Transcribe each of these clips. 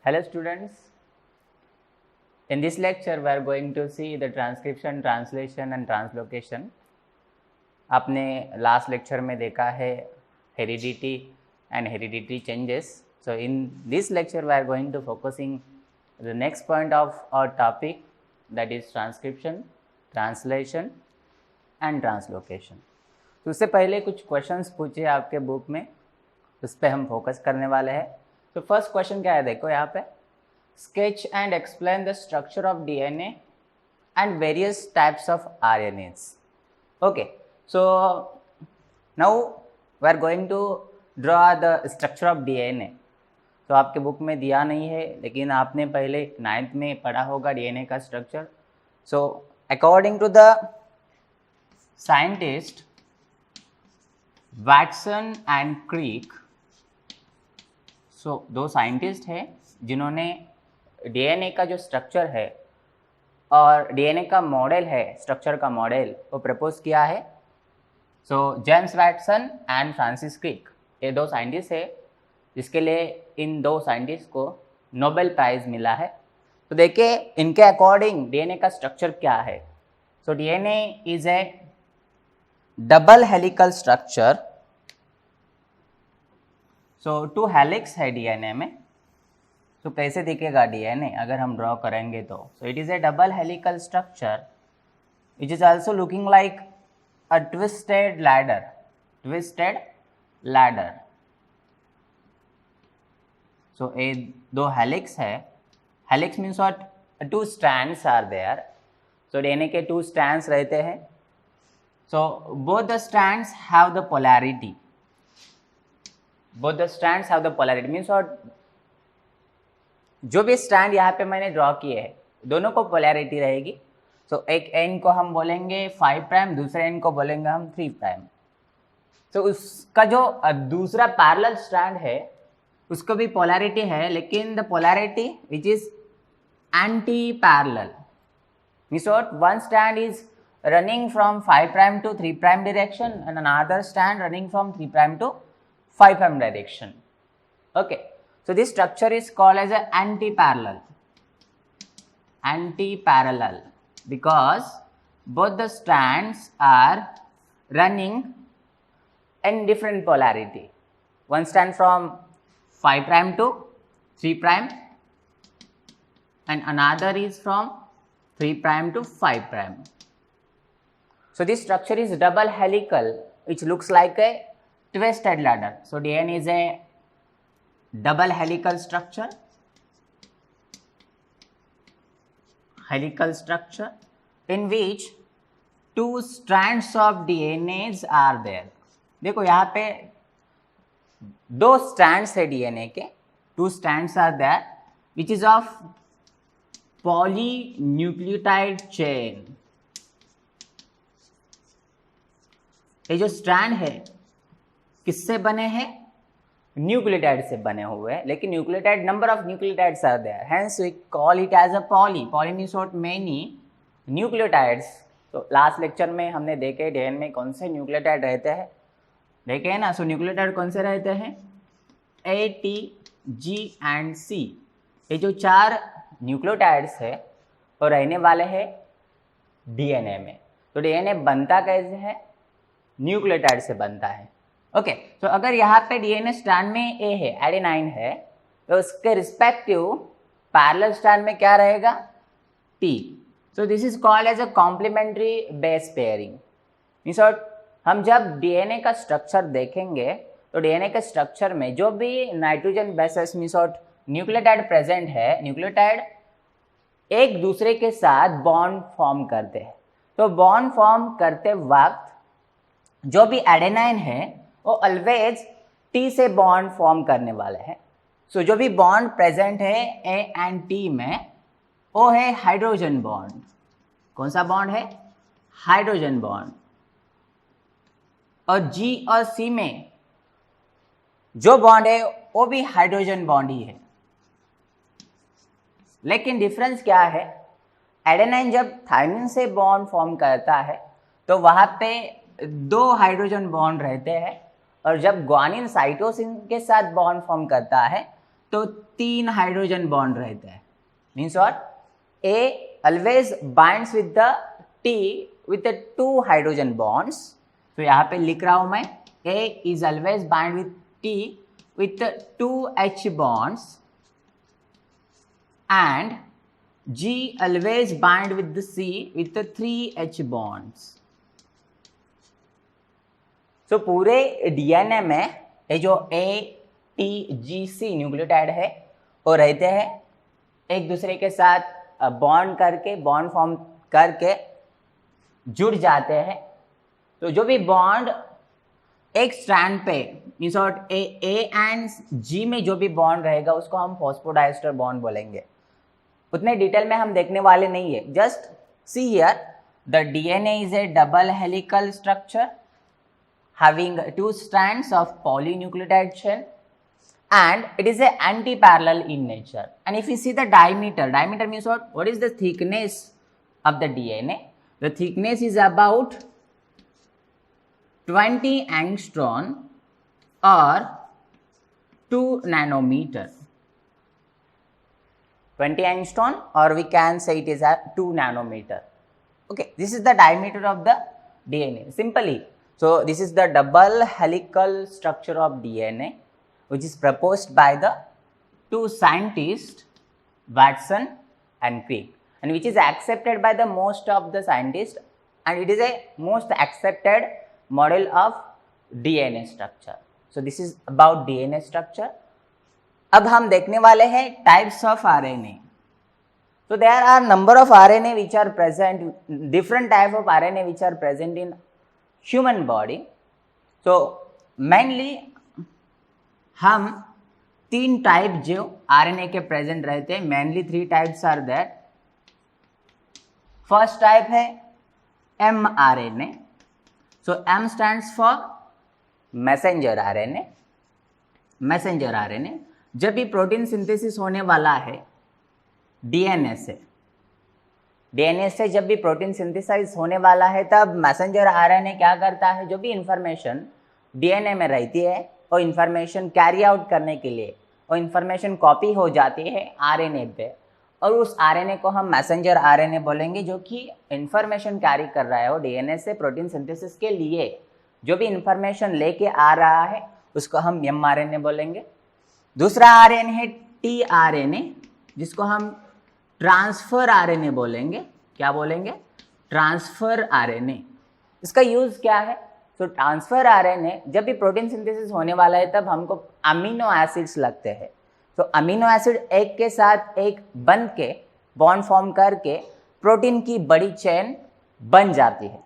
Hello students, in this lecture we are going to see the transcription, translation and translocation. आपने last lecture में देखा है heredity and heredity changes. So in this lecture we are going to focusing the next point of our topic, that is transcription, translation and translocation. तो उससे पहले कुछ questions पूछे आपके बुक में, उस पर हम फोकस करने वाले हैं. तो फर्स्ट क्वेश्चन क्या है, देखो यहाँ पे, sketch and explain the structure of DNA and various types of RNAs. Okay, so now we are going to draw the structure of DNA. तो आपके बुक में दिया नहीं है, लेकिन आपने पहले 9th में पढ़ा होगा डीएनए का structure. So according to the scientist Watson and Crick, so दो साइंटिस्ट हैं जिन्होंने डीएनए का जो स्ट्रक्चर है और डीएनए का मॉडल है, स्ट्रक्चर का मॉडल वो प्रपोज किया है. So James Watson and Francis Crick, ये दो साइंटिस्ट है जिसके लिए इन दो साइंटिस्ट को नोबेल प्राइज मिला है. तो देखिए इनके अकॉर्डिंग डीएनए का स्ट्रक्चर क्या है. So DNA is a double helical structure. So 2 helix है डीएनए में. तो कैसे दिखेगा डीएनए अगर हम ड्रॉ करेंगे तो. So it is a double helical structure which is also looking like a twisted ladder. Twisted ladder. So ये दो हेलिक्स है. Helix means what, 2 strands are there. So DNA के 2 स्ट्रैंड्स रहते हैं. So both the strands have the polarity. both the strands have the polarity means what, जो भी strand यहाँ पे मैंने ड्रॉ किए हैं दोनों को पोलैरिटी रहेगी. सो एक एन को हम बोलेंगे 5 प्राइम, दूसरे एन को बोलेंगे हम 3 प्राइम. तो उसका जो दूसरा पैरेलल स्ट्रैंड है उसको भी पोलैरिटी है, लेकिन the polarity which is antiparallel means what, one strand is running from 5 prime to 3 prime direction and another strand running from 3 prime to 5 prime direction. Okay, so this structure is called as an anti-parallel. Anti-parallel because both the strands are running in different polarity. One strand from 5 prime to 3 prime and another is from 3 prime to 5 prime. So this structure is double helical, which looks like a twisted ladder. So DNA is a double helical structure. Helical structure in which 2 strands of DNAs are there. देखो यहाँ पे 2 strands है DNA के. 2 strands are there which is of polynucleotide chain. ये जो strand है किससे बने हैं, न्यूक्लियोटाइड से बने हुए हैं, लेकिन nucleotide number of nucleotides are there, hence we call it as a poly. Poly means what, many nucleotides. तो लास्ट लेक्चर में हमने देखे डीएनए में कौन से न्यूक्लियोटाइड रहते हैं, देखे है ना. सो न्यूक्लियोटाइड कौन से रहते हैं, ए, टी, जी एंड सी. ये जो 4 न्यूक्लियोटाइड्स है वो रहने वाले हैं डीएनए में. तो डीएनए बनता कैसे है, न्यूक्लियोटाइड से बनता है. ओके, तो अगर यहाँ पे डीएनए स्ट्रैंड में ए है, एडेनाइन है, तो उसके रिस्पेक्टिव पैरेलल स्ट्रैंड में क्या रहेगा, T. So this is called as a complementary base pairing. Means हम जब डीएनए का स्ट्रक्चर देखेंगे तो डीएनए के स्ट्रक्चर में जो भी nitrogen bases means nucleotide present है, न्यूक्लियोटाइड एक दूसरे के साथ बॉन्ड फॉर्म करते हैं. तो बॉन्ड फॉर्म करते वक्त जो भी एडेनाइन है वो ऑलवेज टी से बॉन्ड फॉर्म करने वाले हैं. सो जो भी बॉन्ड प्रेजेंट है ए एंड टी में वो है हाइड्रोजन बॉन्ड. कौन सा बॉन्ड है, हाइड्रोजन बॉन्ड. और जी और सी में जो बॉन्ड है वो भी हाइड्रोजन बॉन्ड ही है. लेकिन डिफरेंस क्या है, एडेनाइन जब थायमिन से बॉन्ड फॉर्म करता है तो वहां पे 2 हाइड्रोजन बॉन्ड रहते हैं, और जब ग्वानिन साइटोसिन के साथ बॉन्ड फॉर्म करता है तो 3 हाइड्रोजन बॉन्ड रहते हैं. Means what? A always binds with the T with the 2 hydrogen bonds. तो यहाँ पे लिख रहा हूँ मैं, A is always bind with T with the 2 H bonds and G always bind with the C with the 3 H bonds. So पूरे DNA में ये जो A, T, G, C nucleotide है वो रहते हैं एक दूसरे के साथ बॉन्ड करके, बॉन्ड फॉर्म करके जुड़ जाते हैं. तो जो भी बॉन्ड एक स्ट्रैंड पे मीन्स ए एंड जी में जो भी बॉन्ड रहेगा उसको हम फॉस्फोडाइस्टर बॉन्ड बोलेंगे. उतने डिटेल में हम देखने वाले नहीं है. Just see here, the DNA is a double helical structure having 2 strands of polynucleotide chain and it is a anti-parallel in nature. And if you see the diameter means what? What is the thickness of the DNA? The thickness is about 20 angstrom or 2 nanometer. 20 angstrom or we can say it is at 2 nanometer. Okay, this is the diameter of the DNA. Simply, so this is the double helical structure of DNA which is proposed by the 2 scientists, Watson and Crick, and which is accepted by the most of the scientists, and it is a most accepted model of DNA structure. So this is about DNA structure. अब हम देखने वाले हैं types of RNA. So there are number of RNA which are present, different type of RNA which are present in human body. So mainly हम 3 type जो RNA के present रहते हैं, mainly 3 types are there. First type है mRNA. So M stands for messenger RNA. Messenger RNA जब भी protein synthesis होने वाला है DNA से जब भी प्रोटीन सिंथेसाइज होने वाला है तब मैसेंजर RNA क्या करता है, जो भी इंफॉर्मेशन DNA में रहती है वो इंफॉर्मेशन कैरी आउट करने के लिए वो इंफॉर्मेशन कॉपी हो जाती है RNA पे, और उस RNA को हम मैसेंजर RNA बोलेंगे जो कि इंफॉर्मेशन कैरी कर रहा है वो DNA से प्रोटीन सिंथेसिस के लिए जो भी इंफॉर्मेशन लेके आ रहा है उसको हम mRNA बोलेंगे. दूसरा RNA है tRNA जिसको हम ट्रांसफर RNA बोलेंगे. क्या बोलेंगे? Transfer RNA. इसका यूज क्या है? तो ट्रांसफर RNA जब भी प्रोटीन सिंथेसिस होने वाला है तब हमको अमीनो एसिड्स लगते हैं. तो अमीनो एसिड एक के साथ एक बन के बॉन्ड फॉर्म करके प्रोटीन की बड़ी चेन बन जाती है.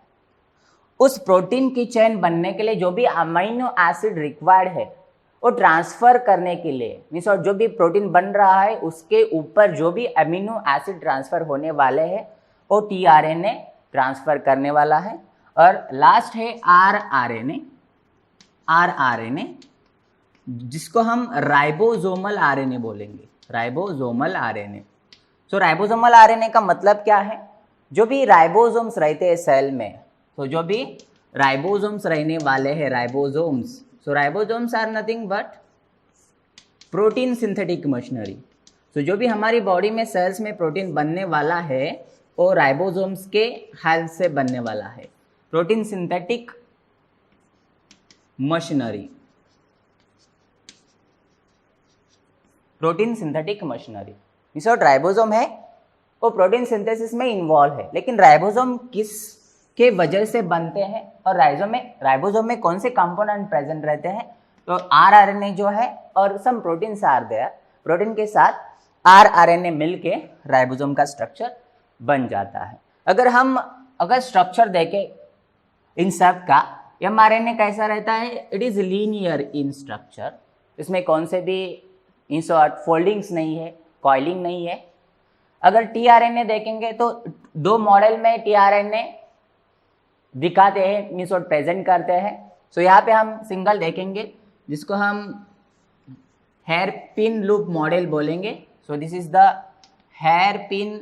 उस प्रोटीन की चेन बनने के लिए जो भी अमीनो एसिड रिक्वायर्ड है वो ट्रांसफ़र करने के लिए मीन्स और जो भी प्रोटीन बन रहा है उसके ऊपर जो भी अमीनो एसिड ट्रांसफ़र होने वाले हैं वो tRNA ट्रांसफ़र करने वाला है. और लास्ट है rRNA जिसको हम राइबोसोमल RNA बोलेंगे. Ribosomal RNA. सो राइबोसोमल RNA का मतलब क्या है? जो भी राइबोसोम्स रहते हैं सेल में, तो जो भी राइबोसोम्स रहने वाले हैं ribosomes, so ribosomes are nothing but protein synthetic machinery. तो जो भी हमारी बॉडी में सेल्स में प्रोटीन बनने वाला है वो राइबोसोम्स के हेल्प से बनने वाला है. Protein synthetic machinery. Protein synthetic machinery means ribosome है वो प्रोटीन सिंथेसिस में इन्वॉल्व है. लेकिन राइबोसोम किस के वजह से बनते हैं और राइबोसोम में कौन से कंपोनेंट प्रेजेंट रहते हैं? तो rRNA जो है और some proteins are there. Protein के साथ rRNA मिलके राइबोसोम का स्ट्रक्चर बन जाता है. अगर स्ट्रक्चर देखें इन सब का, mRNA कैसा रहता है? It is linear in structure. इसमें कौन से भी इंसर्ट फोल्डिंग्स नहीं है, कॉइलिंग नहीं है. अगर tRNA देखेंगे तो 2 मॉडल में tRNA दिखाते हैं मीन्स और प्रेजेंट करते हैं. सो यहाँ पे हम सिंगल देखेंगे जिसको हम हेयर पिन लूप मॉडल बोलेंगे. So this is the hairpin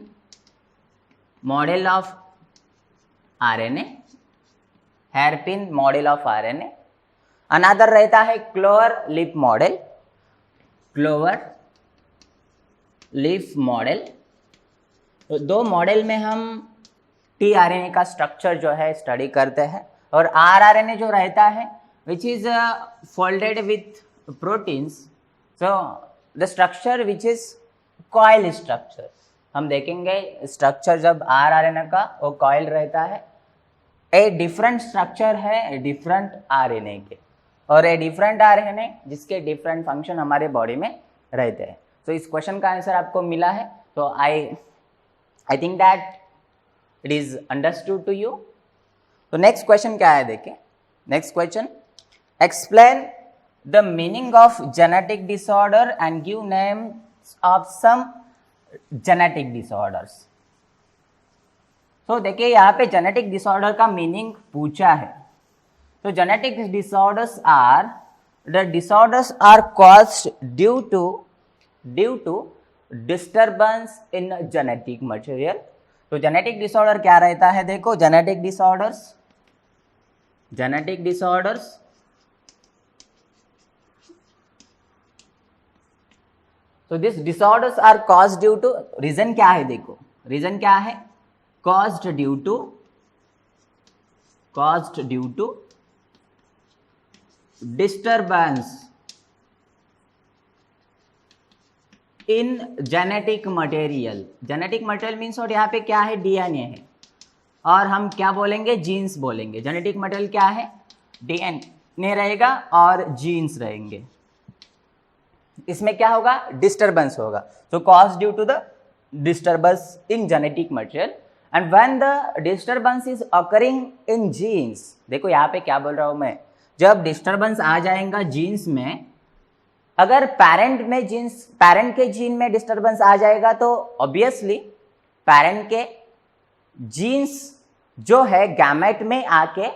model of RNA. Hairpin model of RNA. Another रहता है clover leaf model. Clover leaf model. तो दो मॉडल में हम tRNA का स्ट्रक्चर जो है स्टडी करते हैं, और rRNA जो रहता है which is folded with proteins, so the structure which is coil structure. हम देखेंगे स्ट्रक्चर जब rRNA का वो कॉइल रहता है, ए डिफरेंट स्ट्रक्चर है डिफरेंट RNA के, और ए डिफरेंट RNA जिसके डिफरेंट फंक्शन हमारे बॉडी में रहते हैं। तो इस क्वेश्चन का आंसर आपको मिला है, तो I think that it is understood to you. तो नेक्स्ट क्वेश्चन क्या है देखिए। Next question, explain the meaning of genetic disorder and give names of some genetic disorders. तो देखिए यहाँ पे जेनेटिक डिसऑर्डर का मीनिंग पूछा है। तो genetic disorders are the disorders are caused due to disturbance in genetic material. तो genetic disorder क्या रहता है, देखो जेनेटिक डिसऑर्डर्स तो this disorders are caused due to, reason क्या है देखो, रीजन क्या है, caused due to disturbance in genetic material। Genetic material means, और यहाँ पे क्या है, डीएनए है, और हम क्या बोलेंगे, जीन्स बोलेंगे। जेनेटिक मटेरियल क्या है, डीएनए रहेगा और जीन्स रहेंगे। इसमें क्या होगा, डिस्टर्बेंस होगा। तो cause due to the disturbance in genetic material, and when the disturbance is occurring in genes. देखो यहाँ पे क्या बोल रहा हूँ मैं, जब डिस्टर्बेंस आ जाएगा जीन्स में, अगर पेरेंट के जीन में डिस्टर्बेंस आ जाएगा तो ऑब्वियसली पेरेंट के जीन्स जो है गैमेट में आके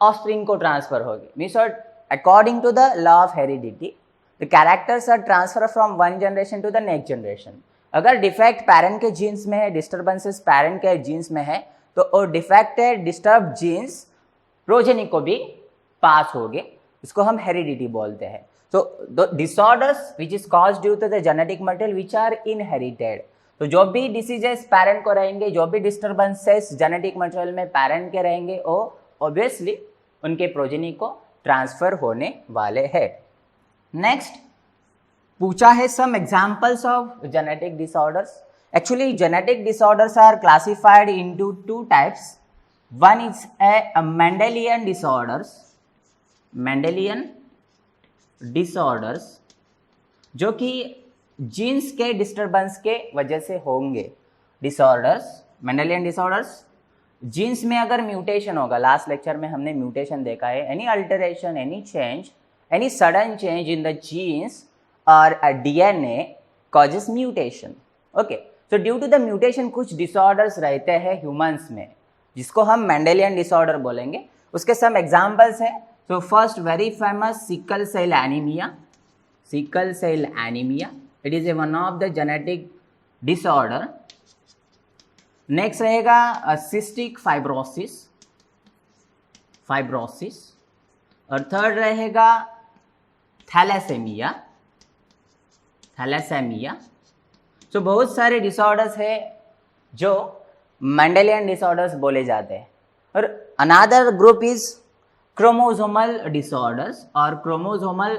ऑफस्प्रिंग को ट्रांसफर होगी। Means according to the law of heredity the characters are transfer from one generation to the next generation. अगर डिफेक्ट पेरेंट के जीन्स में है, डिस्टर्बेंसेस पेरेंट के जीन्स में है, तो वो डिफेक्टेड डिस्टर्ब जीन्स प्रोजेनी को भी पास होंगे, इसको हम हेरिडिटी बोलते हैं। तो the disorders which is caused due to the genetic material which are inherited. तो जो भी डिसीजेस पेरेंट को रहेंगे, जो भी डिस्टर्बेंसेस जेनेटिक मटेरियल में पेरेंट के रहेंगे, वो ऑब्वियसली उनके प्रोजेनी को ट्रांसफर होने वाले हैं। नेक्स्ट पूछा है some examples of genetic disorders. Actually genetic disorders are classified into two types. One is a Mendelian disorders जो कि जीन्स के डिस्टर्बेंस के वजह से होंगे। मेंडेलियन डिसऑर्डर्स जीन्स में अगर म्यूटेशन होगा, लास्ट लेक्चर में हमने म्यूटेशन देखा है, any alteration, any change, any sudden change in the genes or a DNA causes mutation। okay, so due to the mutation कुछ disorders रहते हैं ह्यूमंस में, जिसको हम मेंडेलियन डिसऑर्डर बोलेंगे। उसके some examples हैं। so first very famous sickle cell anemia, it is one of the genetic disorder। next रहेगा cystic fibrosis, और थर्ड रहेगा थैलेसेमिया। तो बहुत सारे डिसऑर्डर्स है जो मेंडेलियन डिसऑर्डर्स बोले जाते हैं। और another group is chromosomal disorders और क्रोमोसोमल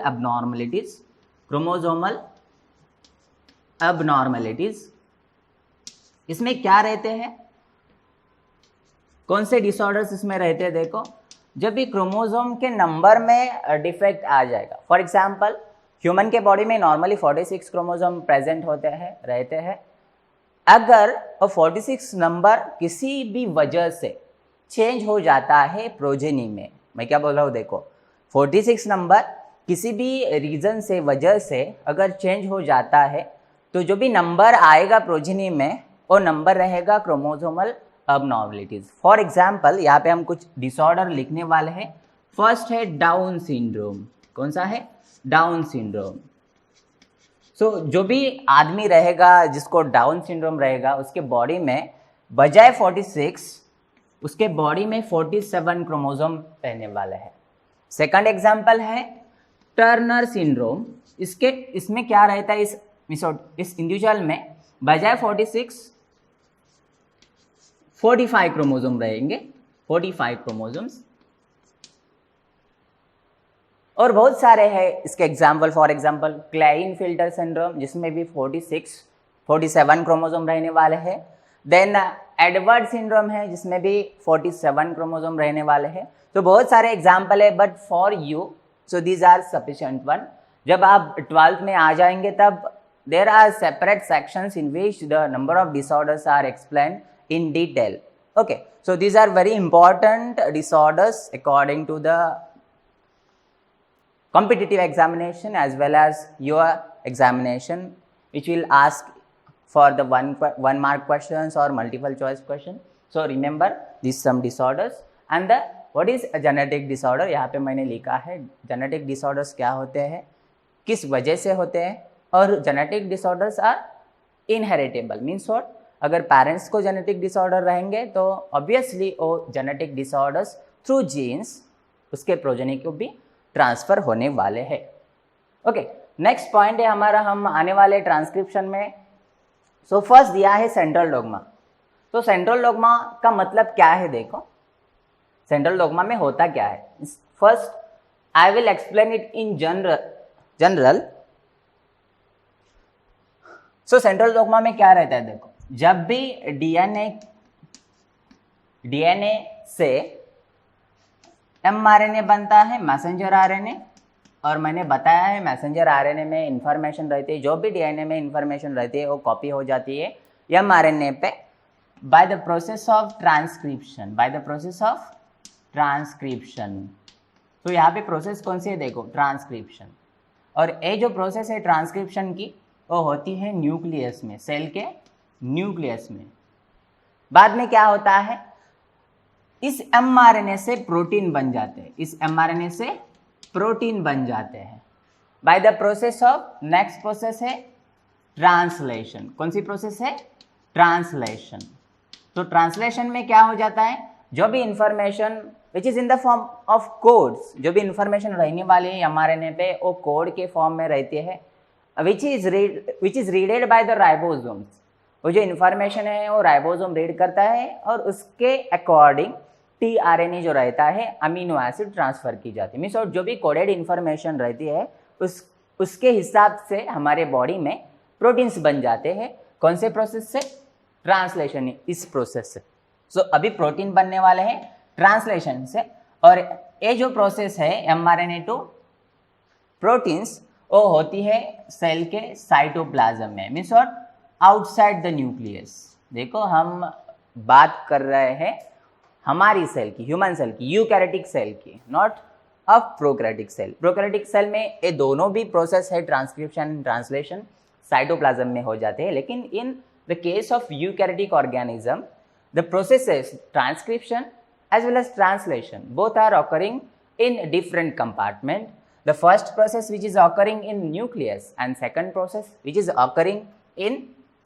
एबनॉर्मलिटीज। इसमें क्या रहते हैं, कौन से डिसऑर्डर्स इसमें रहते हैं, देखो जब भी क्रोमोसोम के नंबर में डिफेक्ट आ जाएगा। फॉर एग्जाम्पल ह्यूमन के बॉडी में नॉर्मली 46 क्रोमोसोम प्रेजेंट रहते हैं। अगर 46 नंबर किसी भी वजह से चेंज हो जाता है प्रोजेनी में, मैं क्या बोल रहा हूँ देखो, 46 नंबर किसी भी रीज़न से वजह से अगर चेंज हो जाता है तो जो भी नंबर आएगा प्रोजेनी में वो नंबर रहेगा क्रोमोसोमल एबनॉर्मलिटीज। फॉर एग्जाम्पल यहाँ पे हम कुछ डिसऑर्डर लिखने वाले हैं। फर्स्ट है डाउन सिंड्रोम। कौन सा है, डाउन सिंड्रोम। सो जो भी आदमी रहेगा जिसको डाउन सिंड्रोम रहेगा, उसके बॉडी में बजाय 46 उसके बॉडी में 47 क्रोमोसोम रहने वाले हैं। सेकंड एग्जांपल है टर्नर सिंड्रोम। इसमें क्या रहता है, इस मीन्स इस इंडिविजुअल में बजाय 46 45 क्रोमोसोम रहेंगे, 45 क्रोमोसोम्स। और बहुत सारे हैं इसके एग्जाम्पल, फॉर एग्जाम्पल क्लाइनफिल्टर सिंड्रोम जिसमें भी 47 क्रोमोसोम रहने वाले हैं। देन एडवर्ड सिंड्रोम है जिसमें भी 47 क्रोमोसोम रहने वाले हैं। तो बहुत सारे एग्जाम्पल है, but for you so these are sufficient one. जब आप 12th में आ जाएंगे तब there are separate sections in which the number of disorders are explained in detail. Okay, so these are very important disorders according to the competitive examination as well as your examination, which will ask for the one mark questions or multiple choice question. So remember these some disorders and the what is a genetic disorder। यहाँ पे मैंने लिखा है genetic disorders क्या होते हैं, किस वजह से होते हैं, और genetic disorders are inheritable means what, अगर पेरेंट्स को जेनेटिक डिसऑर्डर रहेंगे तो ऑब्वियसली वो जेनेटिक डिसऑर्डर्स थ्रू जीन्स उसके प्रोजेनी को भी ट्रांसफर होने वाले हैं। ओके, नेक्स्ट पॉइंट है हमारा, हम आने वाले ट्रांसक्रिप्शन में। सो फर्स्ट दिया है सेंट्रल डोग्मा। तो सेंट्रल डोग्मा का मतलब क्या है, देखो सेंट्रल डोग्मा में होता क्या है। First I will explain it in general. So central dogma में क्या रहता है, देखो जब भी डीएनए से mRNA बनता है, मैसेंजर आरएनए, और मैंने बताया है मैसेंजर आरएनए में इंफॉर्मेशन रहती है, जो भी डीएनए में इंफॉर्मेशन रहती है वो कॉपी हो जाती है mRNA पे by the process of transcription, by the process of transcription. तो यहाँ पे प्रोसेस कौन सी है, देखो ट्रांसक्रिप्शन। और ये जो प्रोसेस है ट्रांसक्रिप्शन की वो होती है न्यूक्लियस में, सेल के न्यूक्लियस में। बाद में क्या होता है, इस mRNA से प्रोटीन बन जाते हैं, इस mRNA से प्रोटीन बन जाते हैं by the process of, next process है ट्रांसलेशन। कौन सी प्रोसेस है, ट्रांसलेशन। तो ट्रांसलेशन में क्या हो जाता है, जो भी information which is in the form of codes, जो भी इंफॉर्मेशन रहने वाली है mRNA पे वो कोड के फॉर्म में रहती है, which is readed by the ribosomes. वो जो इंफॉर्मेशन है वो राइबोसोम रीड करता है और उसके अकॉर्डिंग tRNA जो रहता है अमीनो एसिड ट्रांसफर की जाती है। मीन्स और जो भी कोडेड इंफॉर्मेशन रहती है उसके हिसाब से हमारे बॉडी में प्रोटीन्स बन जाते हैं। कौन से प्रोसेस से, ट्रांसलेशन, इस प्रोसेस से। सो अभी प्रोटीन बनने वाले हैं ट्रांसलेशन से। और ये जो प्रोसेस है mRNA टू प्रोटीन्स वो होती है सेल के साइटोप्लाज्म में, मीन्स और आउटसाइड द न्यूक्लियस। देखो हम बात कर रहे हैं हमारी सेल की, ह्यूमन सेल की, यूकैरियोटिक सेल की, not of prokaryotic cell. Prokaryotic cell में ये दोनों भी प्रोसेस है, ट्रांसक्रिप्शन ट्रांसलेशन साइटोप्लाज्म में हो जाते हैं। लेकिन in the case of eukaryotic organism the processes transcription as well as translation both are occurring in different compartment. The first process which is occurring in nucleus and second process which is occurring in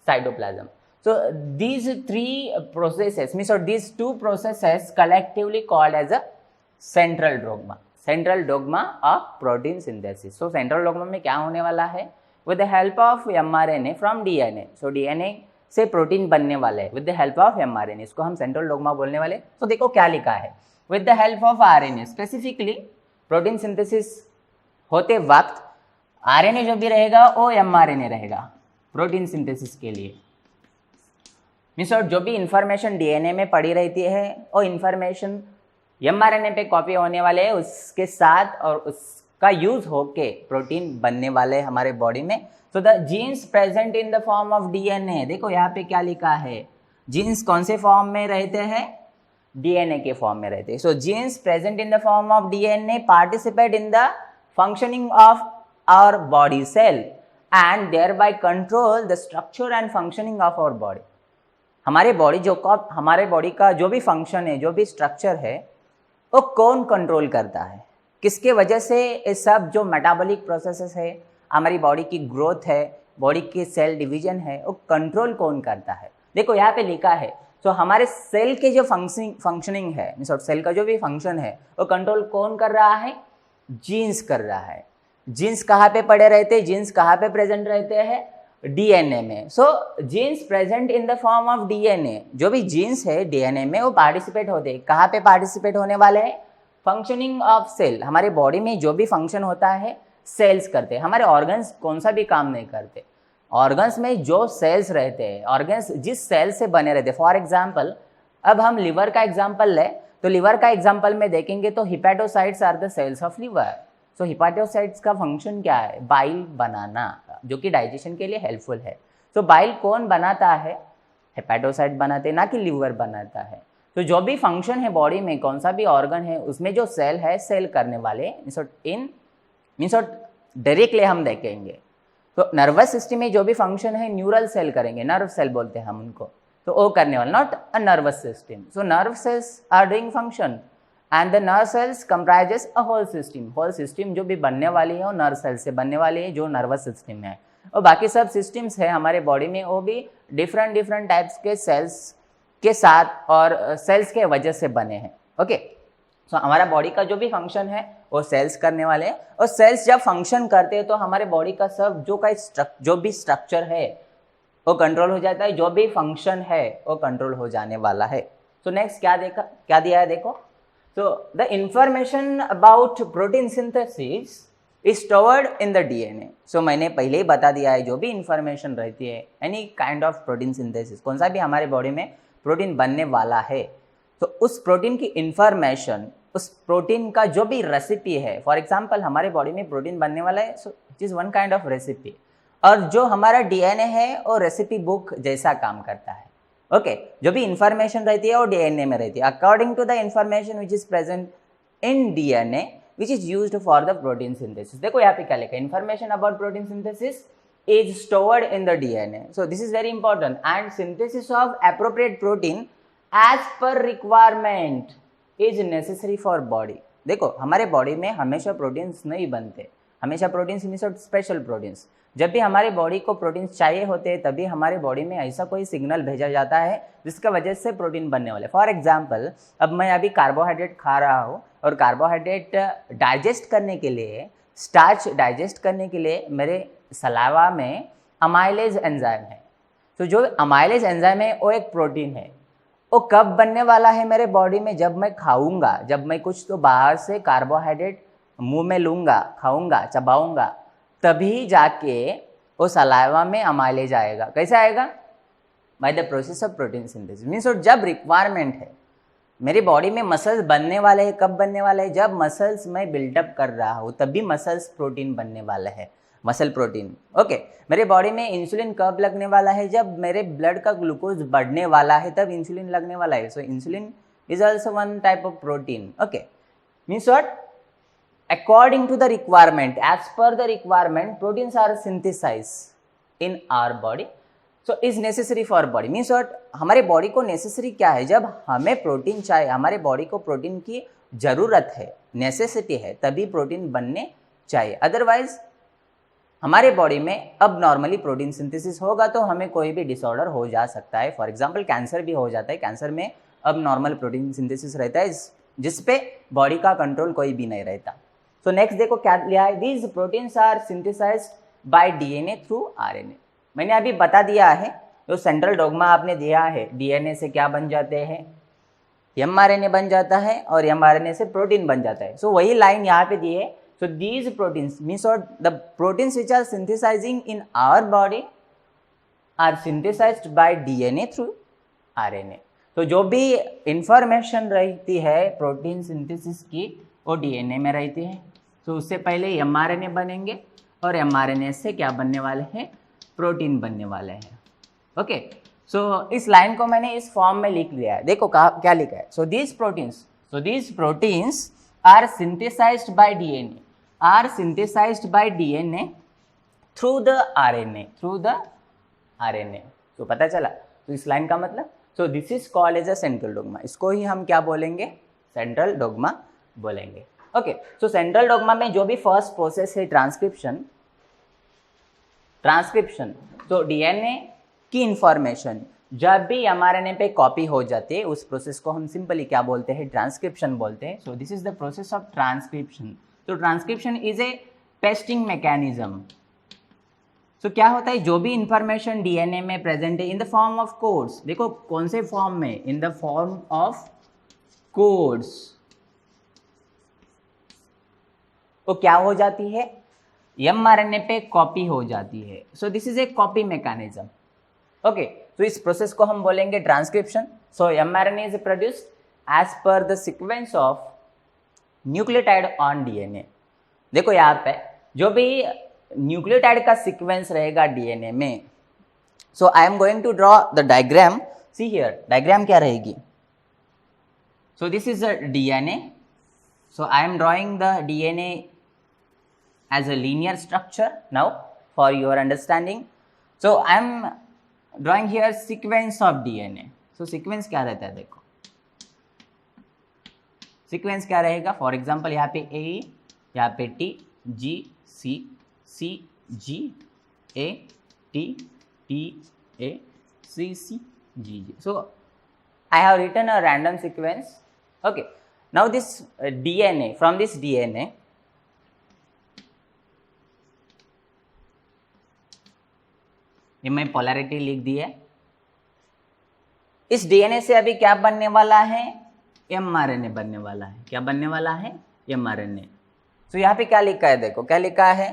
cytoplasm. So these three processes means or these two processes collectively called as a central dogma, central dogma of protein synthesis. So central dogma में क्या होने वाला है, with the help of mRNA from DNA. So DNA से protein बनने वाले है with the help of mRNA, इसको हम central dogma बोलने वाले। तो देखो क्या लिखा है, with the help of RNA, specifically protein synthesis होते वक्त RNA जो भी रहेगा वो mRNA रहेगा प्रोटीन सिंथेसिस के लिए। मीन्स और जो भी इंफॉर्मेशन डीएनए में पड़ी रहती है वो इंफॉर्मेशन mRNA पे कॉपी होने वाले है उसके साथ, और उसका यूज होके प्रोटीन बनने वाले हमारे बॉडी में। So the jeans present in the form of DNA, देखो यहाँ पे क्या लिखा है, जीन्स कौन से फॉर्म में रहते हैं, डीएनए के फॉर्म में रहते हैं। So genes present in the form of DNA participate in the functioning of our body cell and thereby control the structure and functioning of our body। हमारे बॉडी का जो भी फंक्शन है, जो भी स्ट्रक्चर है वो कौन कंट्रोल करता है, किसके वजह से ये सब जो मेटाबॉलिक प्रोसेसेस है, हमारी बॉडी की ग्रोथ है, बॉडी की सेल डिवीजन है, वो कंट्रोल कौन करता है। देखो यहाँ पे लिखा है, तो हमारे सेल के जो फंक्शनिंग है, मीन्स सेल का जो भी फंक्शन है वो कंट्रोल कौन कर रहा है, जीन्स कर रहा है। जीन्स कहाँ पे पड़े रहते हैं, जीन्स कहाँ पे प्रेजेंट रहते हैं, डीएनए में। So genes present in the form of DNA, जो भी जीन्स है डीएनए में वो पार्टिसिपेट होते हैं। कहाँ पे पार्टिसिपेट होने वाले हैं? Functioning of cell. हमारे बॉडी में जो भी फंक्शन होता है सेल्स करते हैं। हमारे ऑर्गन्स कौन सा भी काम नहीं करते। ऑर्गन्स में जो सेल्स रहते हैं, ऑर्गन्स जिस सेल से बने रहते हैं, फॉर एग्जाम्पल अब हम लिवर का एग्जाम्पल लें तो लिवर का एग्जाम्पल में देखेंगे तो hepatocytes are the cells of liver. So hepatocytes का फंक्शन क्या है? बाइल बनाना, जो कि डाइजेशन के लिए हेल्पफुल है। सो बाइल कौन बनाता है? हेपेटोसाइट बनाते हैं, ना कि लिवर बनाता है। तो जो भी फंक्शन है बॉडी में, कौन सा भी ऑर्गन है, उसमें जो सेल है सेल करने वाले इन मीन्स डायरेक्टली हम देखेंगे तो नर्वस सिस्टम में जो भी फंक्शन है न्यूरल सेल करेंगे, नर्व सेल बोलते हैं हम उनको, तो वो करने वाला, not a nervous system. So nerve cells are doing function and the nerve cells comprises a whole system. Whole system जो भी बनने वाली है वो नर्व सेल से बनने वाली है, जो नर्वस सिस्टम है। और बाकी सब सिस्टम्स है हमारे बॉडी में, वो भी डिफरेंट टाइप्स के सेल्स के साथ और सेल्स के वजह से बने हैं। ओके, सो हमारा बॉडी का जो भी फंक्शन है वो सेल्स करने वाले हैं, और सेल्स जब फंक्शन करते हैं तो हमारे बॉडी का सब जो भी स्ट्रक्चर है वो कंट्रोल हो जाता है, जो भी फंक्शन है वो कंट्रोल हो जाने वाला है। तो नेक्स्ट क्या दिया है देखो। So the information about protein synthesis is stored in the DNA. So मैंने पहले ही बता दिया है, जो भी इंफॉर्मेशन रहती है any kind of protein synthesis, कौन सा भी हमारे बॉडी में प्रोटीन बनने वाला है, तो उस प्रोटीन की इंफॉर्मेशन, उस प्रोटीन का जो भी रेसिपी है, फॉर एग्जांपल हमारे बॉडी में प्रोटीन बनने वाला है, so it is one kind of recipe, और जो हमारा डीएनए है वो रेसिपी बुक जैसा काम करता है। ओके, जो भी इंफॉर्मेशन रहती है वो डीएनए में रहती है, according to the information which is present in DNA which is used for the protein synthesis. देखो यहाँ पे क्या लिखा है, information about protein synthesis is stored in the DNA. So this is very important, and synthesis of appropriate protein as per requirement is necessary for body. देखो हमारे body में हमेशा प्रोटीन्स नहीं बनते, हमेशा प्रोटीन्स मीन्स स्पेशल प्रोटीन्स। जब भी हमारे बॉडी को प्रोटीन्स चाहिए होते हैं तभी हमारे बॉडी में ऐसा कोई सिग्नल भेजा जाता है जिसका वजह से प्रोटीन बनने वाले। फॉर एग्जांपल अब मैं अभी कार्बोहाइड्रेट खा रहा हूँ, और कार्बोहाइड्रेट डाइजेस्ट करने के लिए, स्टार्च डाइजेस्ट करने के लिए मेरे सलावा में अमाइलेज एंजाइम है। तो जो अमाइलेज एंजाइम है वो एक प्रोटीन है। वो कब बनने वाला है मेरे बॉडी में? जब मैं खाऊंगा, जब मैं कुछ तो बाहर से कार्बोहाइड्रेट मुंह में लूँगा, खाऊंगा, चबाऊंगा, तभी जाके वो सलाइवा में अमाइलेज आएगा। कैसे आएगा? By the process of protein synthesis. Means जब रिक्वायरमेंट है, मेरी बॉडी में मसल्स बनने वाले हैं, कब बनने वाले हैं? जब मसल्स मैं बिल्डअप कर रहा हूँ तभी मसल्स प्रोटीन बनने वाला है, मसल प्रोटीन। ओके, मेरे बॉडी में इंसुलिन कब लगने वाला है? जब मेरे ब्लड का ग्लूकोज बढ़ने वाला है तब इंसुलिन लगने वाला है। So insulin is also one type of protein. Okay, means what? According to the requirement, as per the requirement, proteins are synthesized in our body. So is necessary for body. Means what? हमारे body को necessary क्या है? जब हमें protein चाहिए, हमारे body को protein की ज़रूरत है, नेसेसिटी है, तभी प्रोटीन बनने चाहिए। अदरवाइज हमारे बॉडी में अब नॉर्मली प्रोटीन सिंथेसिस होगा तो हमें कोई भी डिसऑर्डर हो जा सकता है। फॉर एग्जाम्पल कैंसर भी हो जाता है। कैंसर में अब नॉर्मल प्रोटीन सिंथेसिस रहता है जिसपे बॉडी का कंट्रोल कोई भी नहीं रहता। तो नेक्स्ट देखो क्या लिया है, these proteins are synthesized by DNA through RNA. मैंने अभी बता दिया है, जो सेंट्रल डोग्मा आपने दिया है, डीएनए से क्या बन जाते हैं? एमआरएनए बन जाता है, और एमआरएनए से प्रोटीन बन जाता है। सो वही लाइन यहाँ पे दी है। So these proteins means the proteins which are synthesizing in our body are synthesized by DNA through RNA. तो जो भी इंफॉर्मेशन रहती है प्रोटीन सिंथेसिस की वो डीएनए में रहती है। तो उससे पहले एमआरएनए बनेंगे, और एमआरएनए से क्या बनने वाले हैं? प्रोटीन बनने वाले हैं। ओके, सो इस लाइन को मैंने इस फॉर्म में लिख लिया है। देखो क्या लिखा है। So these proteins are synthesized by DNA, are synthesized by DNA through the RNA, तो पता चला। तो इस लाइन का मतलब, so this is called as a central dogma. इसको ही हम क्या बोलेंगे? सेंट्रल डोग्मा बोलेंगे। ओके, सो सेंट्रल डोग्मा में जो भी फर्स्ट प्रोसेस है ट्रांसक्रिप्शन, तो डीएनए की इंफॉर्मेशन जब भी एमआरएनए पे कॉपी हो जाती है उस प्रोसेस को हम सिंपली क्या बोलते हैं? ट्रांसक्रिप्शन बोलते हैं। So this is the process of transcription. तो transcription is a pasting mechanism, so क्या होता है, जो भी इंफॉर्मेशन डीएनए में प्रेजेंट है इन द फॉर्म ऑफ कोड्स, देखो कौन से फॉर्म में, इन द फॉर्म ऑफ कोड्स, वो क्या हो जाती है, एमआरएनए पे कॉपी हो जाती है. So this is a copy mechanism. Okay, तो इस प्रोसेस को हम बोलेंगे transcription. So mRNA is produced as per the sequence of nucleotide on DNA. देखो यहाँ पे जो भी न्यूक्लियोटाइड का सीक्वेंस रहेगा डीएनए में, so I am going to draw the diagram. See here, diagram क्या रहेगी. So this is a DNA. So I am drawing the DNA as a linear structure now for your understanding. So I am drawing here sequence of DNA. So sequence क्या रहता है, देखो sequence क्या रहेगा. For example यहाँ पे A, यहाँ पे T, G, C, C, G, A, T, T, A, C, C, G, G. So I have written a random sequence. Okay, now this DNA, from this DNA ये मैं polarity लिख दी है. इस DNA से अभी क्या बनने वाला है, एमआरएनए बनने वाला है. क्या बनने वाला है, एमआरएनए. तो यहाँ पे क्या लिखा है, देखो क्या लिखा है,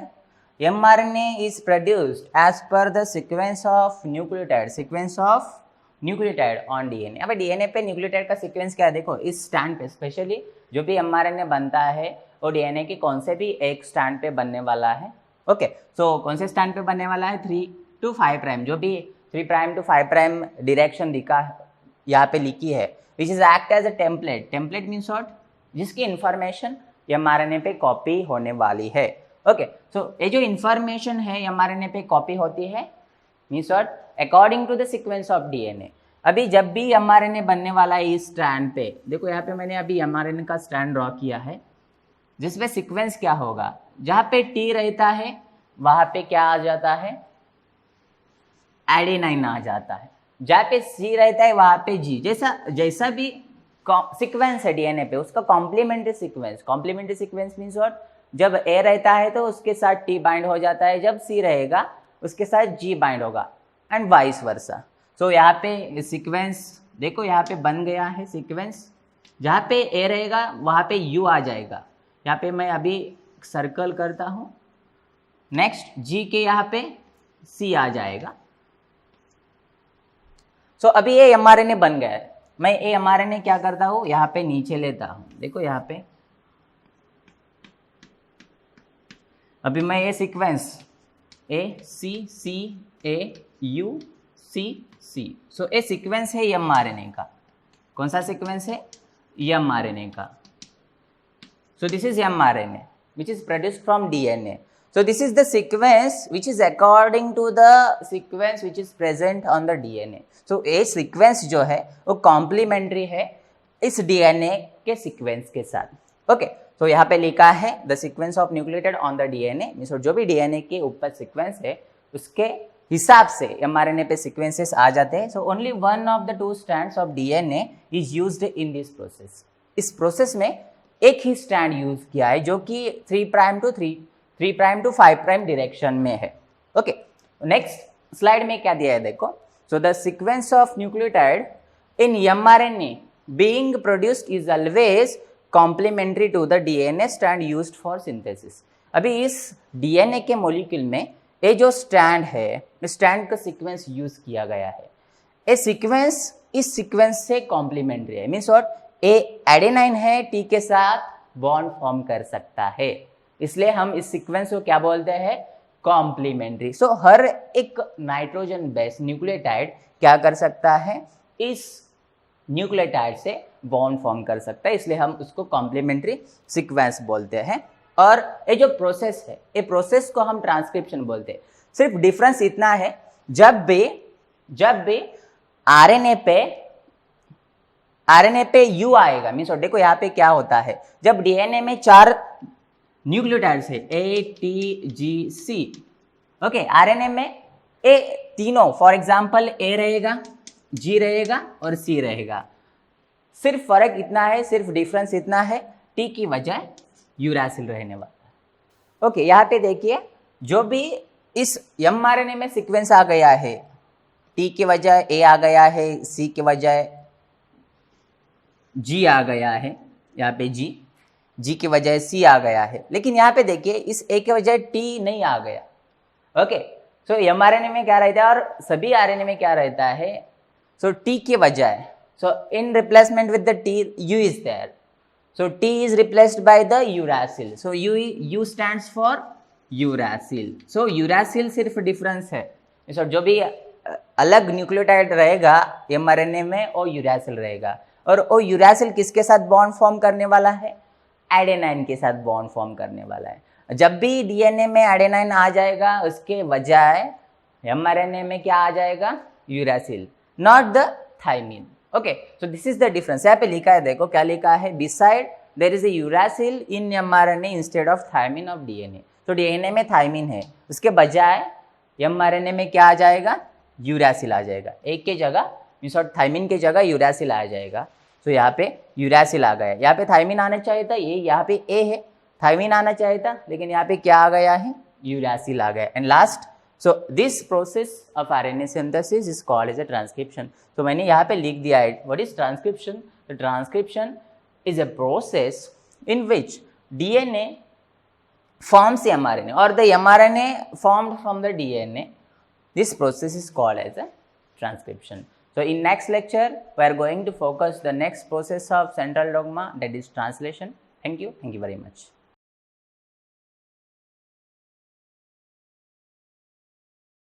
mRNA is produced as per the sequence of nucleotide, sequence of nucleotide on DNA. अब डीएनए पे न्यूक्लियोटाइड का सीक्वेंस क्या है, देखो इस स्टैंड पे, स्पेशली जो भी एमआरएनए बनता है वो डीएनए के कौन से भी एक स्टैंड पे बनने वाला है. ओके, सो कौन से स्टैंड पे बनने वाला है, 3 to 5 प्राइम, जो भी 3 प्राइम to 5 प्राइम डायरेक्शन दिखा यहाँ पे लिखी है, which is act as a template. Template means what, जिसकी इंफॉर्मेशन एमआरएनए पे कॉपी होने वाली है. ओके, सो ये जो इंफॉर्मेशन है एमआरएनए पे कॉपी होती है, means what, according to the sequence of DNA. अभी जब भी एमआरएनए बनने वाला है इस स्ट्रैंड पे, देखो यहाँ पे मैंने अभी एमआरएनए का स्ट्रैंड ड्रॉ किया है, जिसमें सीक्वेंस क्या होगा, जहाँ पे टी रहता है वहाँ पे क्या आ जाता है, एडेनाइन आ जाता है. जहाँ पे सी रहता है वहाँ पे जी. जैसा भी सीक्वेंस है डीएनए पे, उसका complementary sequence. Complementary sequence means what, जब ए रहता है तो उसके साथ टी बाइंड हो जाता है, जब सी रहेगा उसके साथ जी बाइंड होगा, एंड वाइस वर्सा. सो यहाँ पे सीक्वेंस देखो यहाँ पे बन गया है सीक्वेंस. जहाँ पे ए रहेगा वहाँ पे यू आ जाएगा. यहाँ पे मैं अभी सर्कल करता हूँ. नेक्स्ट जी के यहाँ पे सी आ जाएगा. सो अभी ये एमआरएनए बन गया है. मैं ये एमआरएनए क्या करता हूँ, यहाँ पे नीचे लेता हूँ. देखो यहाँ पे अभी मैं ये sequence A C C A you see सी, सो ये सीक्वेंस है एमआरएनए का. कौन सा सीक्वेंस है, एमआरएनए का. सो this is mRNA which is produced from DNA. So this is the sequence which is according to the sequence which is present on the DNA. So ये sequence जो है वो complementary है इस DNA के sequence के साथ. Okay, so यहाँ पे लिखा है the sequence of nucleotide on the DNA. Means जो भी DNA के ऊपर sequence है उसके हिसाब से mRNA पे sequences आ जाते हैं. So only one of the 2 strands of DNA is used in this process. इस process में एक ही strand use किया है जो कि 3 प्राइम to 5 प्राइम डायरेक्शन में है. ओके, नेक्स्ट स्लाइड में क्या दिया है देखो. So the sequence of nucleotide in mRNA being produced is always complementary to the DNA strand used for synthesis. अभी इस डीएनए के मॉलिक्यूल में ये जो स्ट्रैंड है, स्ट्रैंड का सीक्वेंस यूज किया गया है. ये सीक्वेंस इस सीक्वेंस से कॉम्प्लीमेंट्री है. मीन्स व्हाट, ए एडेनाइन है, टी के साथ बॉन्ड फॉर्म कर सकता है, इसलिए हम इस सीक्वेंस को क्या बोलते हैं, कॉम्प्लीमेंट्री. सो हर एक नाइट्रोजन बेस न्यूक्लियोटाइड क्या कर सकता है, इस न्यूक्लियोटाइड से बॉन्ड फॉर्म कर सकता है, इसलिए हम उसको कॉम्प्लीमेंट्री सीक्वेंस बोलते हैं. और ये जो प्रोसेस है, ये प्रोसेस को हम ट्रांसक्रिप्शन बोलते हैं. सिर्फ डिफरेंस इतना है, जब भी आरएनए पे यू आएगा, मीन्स देखो यहाँ पे क्या होता है, जब डीएनए में 4 न्यूक्लियोटाइड्स है A T G C. Okay, RNA में ए तीनों, फॉर एग्जांपल ए रहेगा, जी रहेगा और सी रहेगा. सिर्फ फर्क इतना है, सिर्फ डिफरेंस इतना है, टी की वजह यूरासिल रहने वाला है. ओके, यहाँ पे देखिए जो भी इस mRNA में सीक्वेंस आ गया है, T के बजाय A आ गया है, C के बजाय G आ गया है, यहाँ पे G के बजाय C आ गया है, लेकिन यहाँ पे देखिए इस A के बजाय T नहीं आ गया। ओके, सो mRNA में क्या रहता है और सभी RNA में क्या रहता है, सो T के बजाय, so in replacement with the T U is there, so T is replaced by the uracil, so U stands for uracil, so uracil सिर्फ डिफरेंस है, so जो भी अलग न्यूक्लियोटाइड रहेगा mRNA में वो यूरासिल रहेगा, और वो यूरासिल किसके साथ बॉन्ड फॉर्म करने वाला है, एडेनाइन के साथ बॉन्ड फॉर्म करने वाला है। जब भी डीएनए में एडेनाइन आ जाएगा उसके बजाय mRNA में क्या आ जाएगा, uracil, not the thymine. Okay, so this is the difference. यहाँ पे लिखा है, देखो क्या लिखा है, beside there is a uracil in mRNA instead of thymine of DNA. तो डीएनए में थाइमिन है, उसके बजाय mRNA में क्या आ जाएगा, यूरासिल आ जाएगा, एक के जगह मीन्स थाइमिन के जगह यूरासिल आ जाएगा। तो यहाँ पे यूरासिल आ गया, यहाँ पे थाइमिन आना चाहिए था, ये यहाँ पे ए है, थाइमिन आना चाहिए था, लेकिन यहाँ पे क्या आ गया है, यूरासिल आ गया। And last, so this process of RNA synthesis is called as a transcription. तो मैंने यहाँ पे लिख दिया है, what is transcription? The transcription is a process in which DNA forms mRNA or the mRNA formed from the DNA. This process is called as a transcription. So in next lecture, we are going to focus the next process of central dogma, that is translation. Thank you very much.